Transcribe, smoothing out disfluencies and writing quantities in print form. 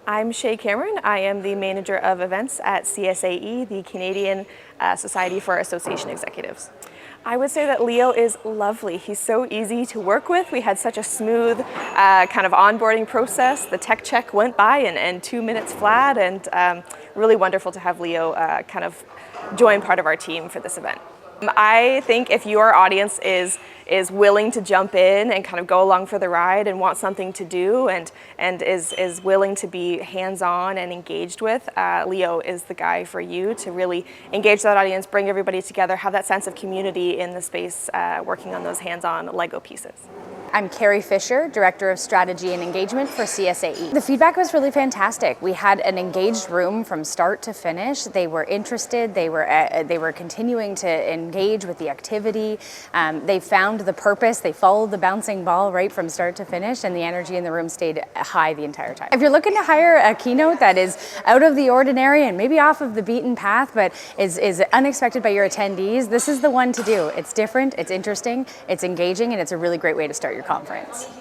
I'm Shay Cameron. I am the manager of events at CSAE, the Canadian Society for Association Executives. I would say that Leo is lovely. He's so easy to work with. We had such a smooth kind of onboarding process. The tech check went by in 2 minutes flat, and really wonderful to have Leo kind of join part of our team for this event. I think if your audience is willing to jump in and kind of go along for the ride and want something to do and is willing to be hands-on and engaged with, Leo is the guy for you to really engage that audience, bring everybody together, have that sense of community in the space, working on those hands-on Lego pieces. I'm Carrie Fisher, Director of Strategy and Engagement for CSAE. The feedback was really fantastic. We had an engaged room from start to finish. They were interested, they were continuing to engage with the activity. They found the purpose, they followed the bouncing ball right from start to finish, and the energy in the room stayed high the entire time. If you're looking to hire a keynote that is out of the ordinary and maybe off of the beaten path, but is unexpected by your attendees, this is the one to do. It's different, it's interesting, it's engaging, and it's a really great way to start your conference.